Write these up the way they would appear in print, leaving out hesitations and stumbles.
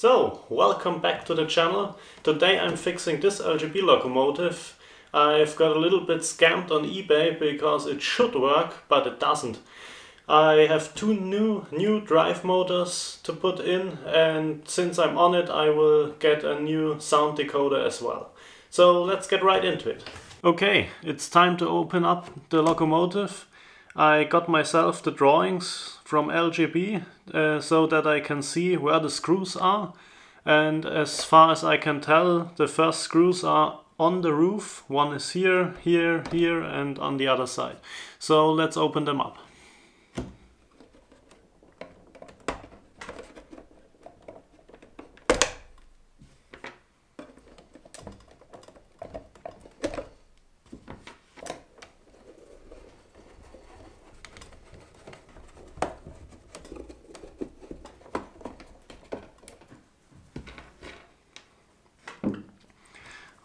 So, welcome back to the channel. Today I'm fixing this LGB locomotive. I've got a little bit scammed on eBay because it should work, but it doesn't. I have two new drive motors to put in, and since I'm on it I will get a new sound decoder as well. So let's get right into it. Okay, it's time to open up the locomotive. I got myself the drawings from LGB so that I can see where the screws are, and as far as I can tell the first screws are on the roof. One is here, here, here and on the other side. So let's open them up.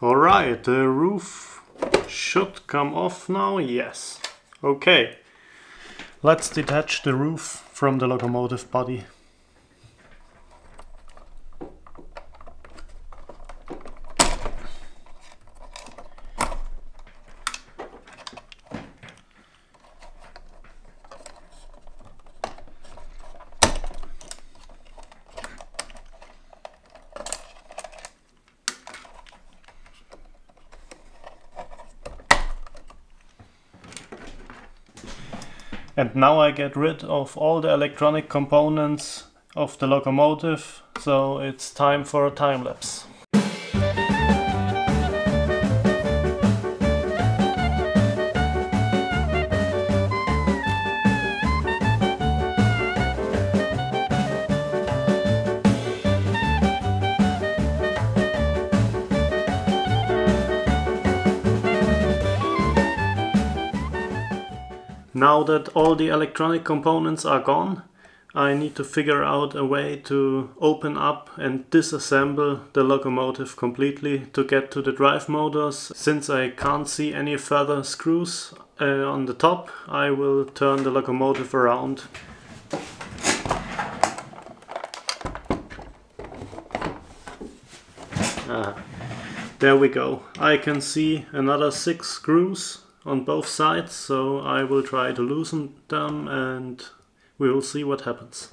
Alright, the roof should come off now, yes. Okay, let's detach the roof from the locomotive body. And now I get rid of all the electronic components of the locomotive, so it's time for a time lapse. Now that all the electronic components are gone, I need to figure out a way to open up and disassemble the locomotive completely to get to the drive motors. Since I can't see any further screws on the top, I will turn the locomotive around. There we go. I can see another 6 screws on both sides, so I will try to loosen them and we will see what happens.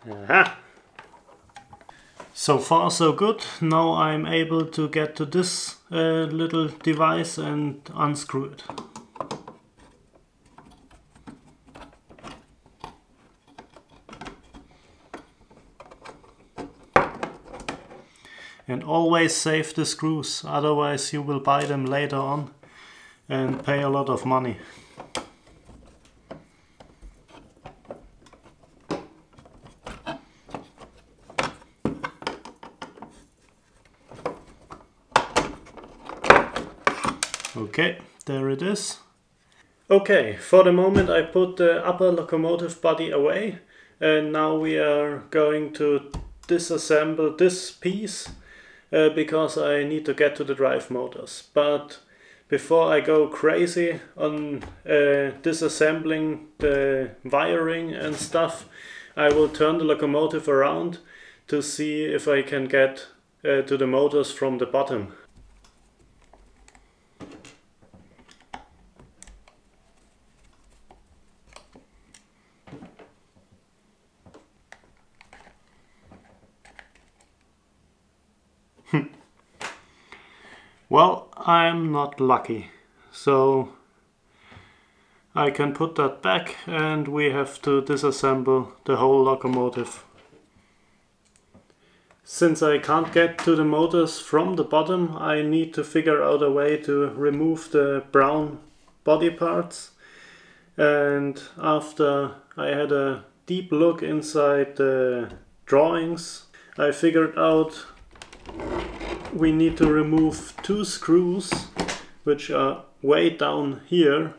Aha! So far so good. Now I'm able to get to this little device and unscrew it. And always save the screws, otherwise you will buy them later on and pay a lot of money. Okay, there it is. Okay, for the moment I put the upper locomotive body away, and now we are going to disassemble this piece because I need to get to the drive motors. But before I go crazy on disassembling the wiring and stuff, I will turn the locomotive around to see if I can get to the motors from the bottom. Well, I'm not lucky, so I can put that back and we have to disassemble the whole locomotive. Since I can't get to the motors from the bottom, I need to figure out a way to remove the brown body parts. And after I had a deep look inside the drawings, I figured out we need to remove 2 screws which are way down here,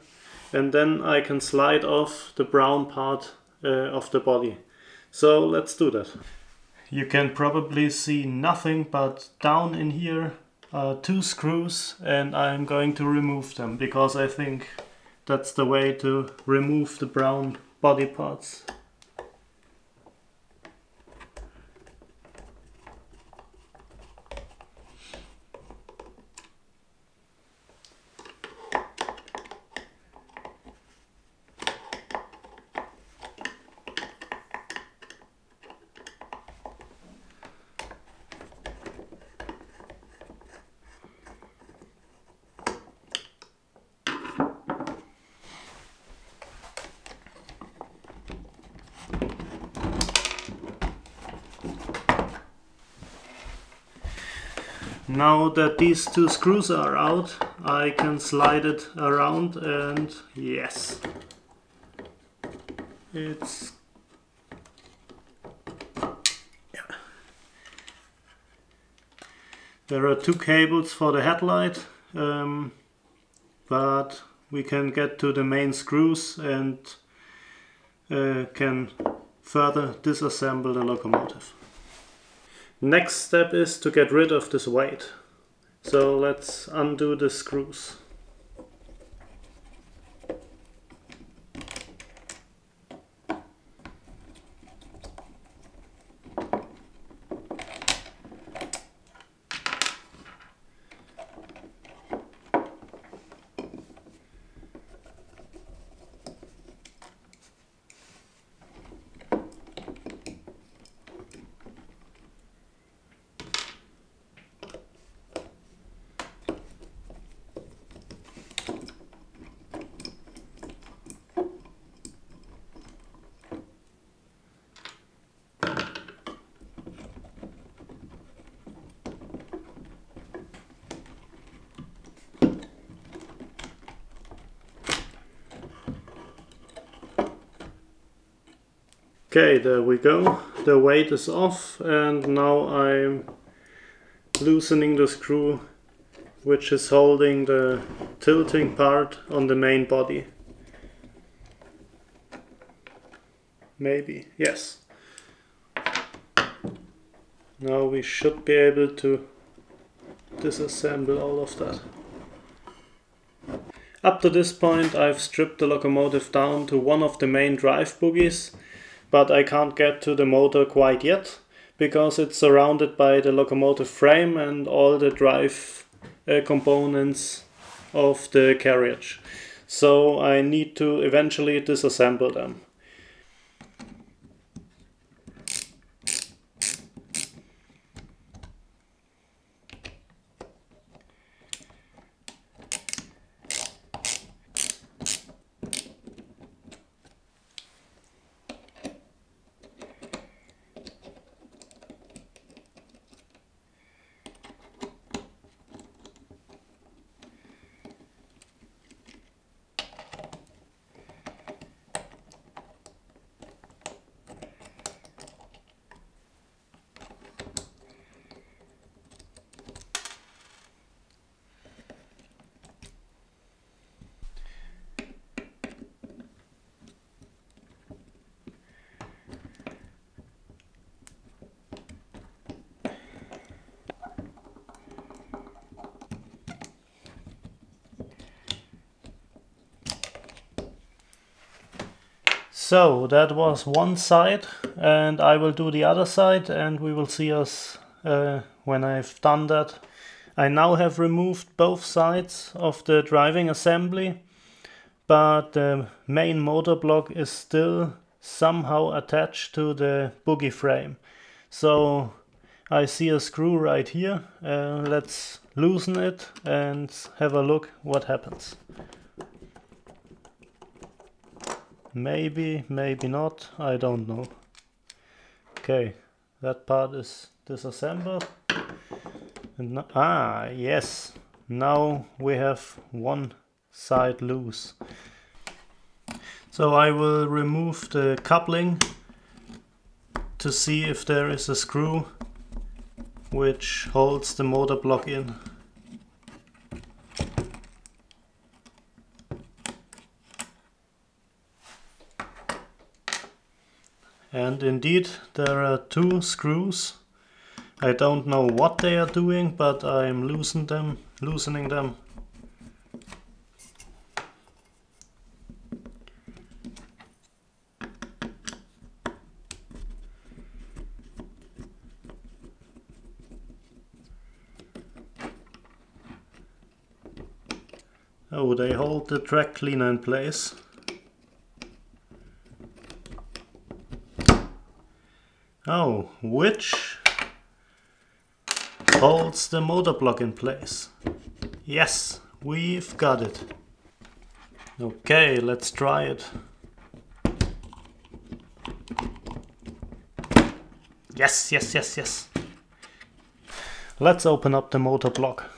and then I can slide off the brown part of the body. So let's do that. you can probably see nothing, but down in here are 2 screws, and I'm going to remove them because I think that's the way to remove the brown body parts. Now that these 2 screws are out, I can slide it around, and yes, it's... yeah. There are 2 cables for the headlight, but we can get to the main screws and can further disassemble the locomotive. Next step is to get rid of this weight. So let's undo the screws. Okay, there we go. The weight is off, and now I'm loosening the screw which is holding the tilting part on the main body. Maybe, yes. Now we should be able to disassemble all of that. Up to this point I've stripped the locomotive down to one of the main drive bogies, but I can't get to the motor quite yet because it's surrounded by the locomotive frame and all the drive components of the carriage. So I need to eventually disassemble them. So that was one side, and I will do the other side, and we will see us when I've done that. I now have removed both sides of the driving assembly, but the main motor block is still somehow attached to the bogie frame. So I see a screw right here. Let's loosen it and have a look what happens. Maybe, maybe not, I don't know. Okay, that part is disassembled. And yes, now we have one side loose. So I will remove the coupling to see if there is a screw which holds the motor block in. And indeed there are two screws. I don't know what they are doing, but I'm loosening them. Oh, they hold the track cleaner in place. Oh, which holds the motor block in place. Yes, we've got it. Okay, let's try it. Yes, yes, yes, yes. Let's open up the motor block.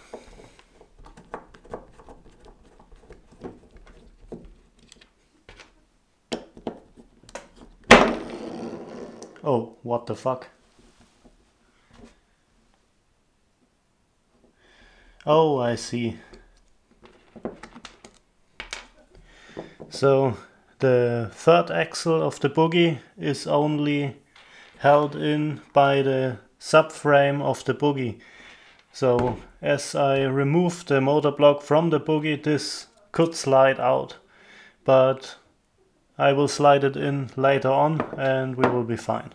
Oh, what the fuck? Oh, I see. So the third axle of the buggy is only held in by the subframe of the buggy. So as I remove the motor block from the buggy, this could slide out, but I will slide it in later on and we will be fine.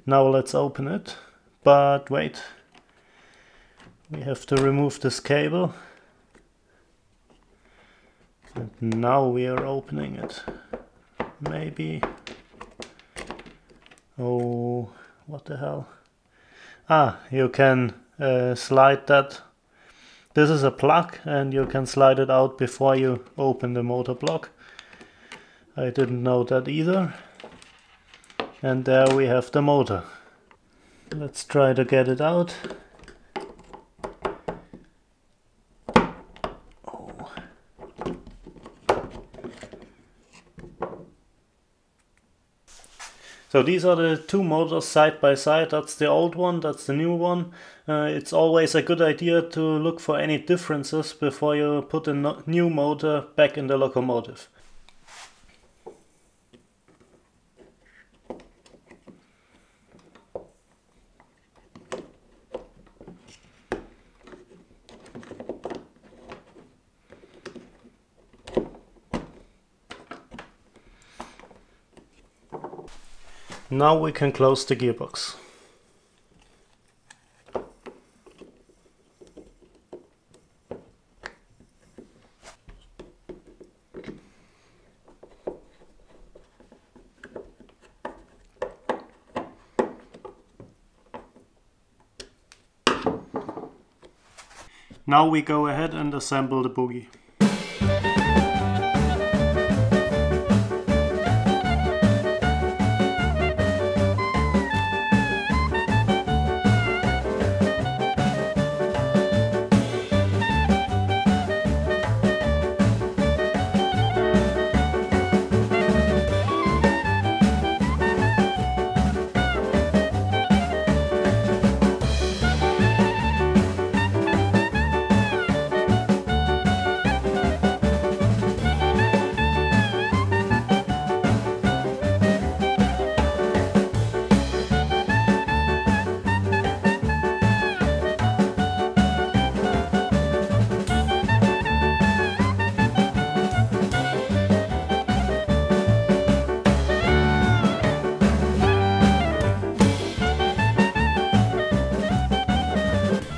Now let's open it, but wait, we have to remove this cable. And now we are opening it. Maybe. Oh, what the hell? Ah, you can slide that. This is a plug and you can slide it out before you open the motor block. I didn't know that either. And there we have the motor. Let's try to get it out. Oh. So these are the two motors side by side. That's the old one, that's the new one. It's always a good idea to look for any differences before you put a new motor back in the locomotive. Now we can close the gearbox. Now we go ahead and assemble the buggy.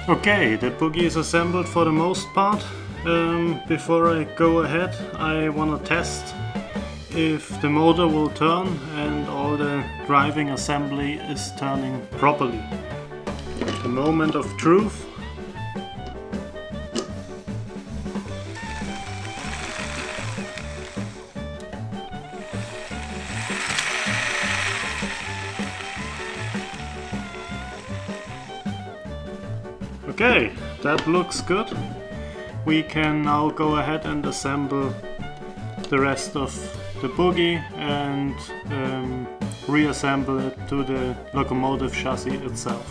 Okay, the buggy is assembled for the most part. Before I go ahead, I want to test if the motor will turn and all the driving assembly is turning properly. The moment of truth. Okay, that looks good. We can now go ahead and assemble the rest of the buggy and reassemble it to the locomotive chassis itself.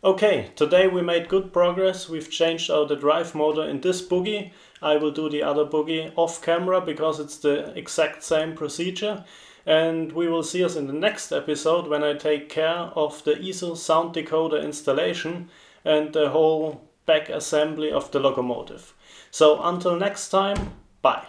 Okay, today we made good progress. We've changed out the drive motor in this bogie. I will do the other bogie off camera because it's the exact same procedure. And we will see us in the next episode when I take care of the ISO sound decoder installation and the whole back assembly of the locomotive. So until next time, bye.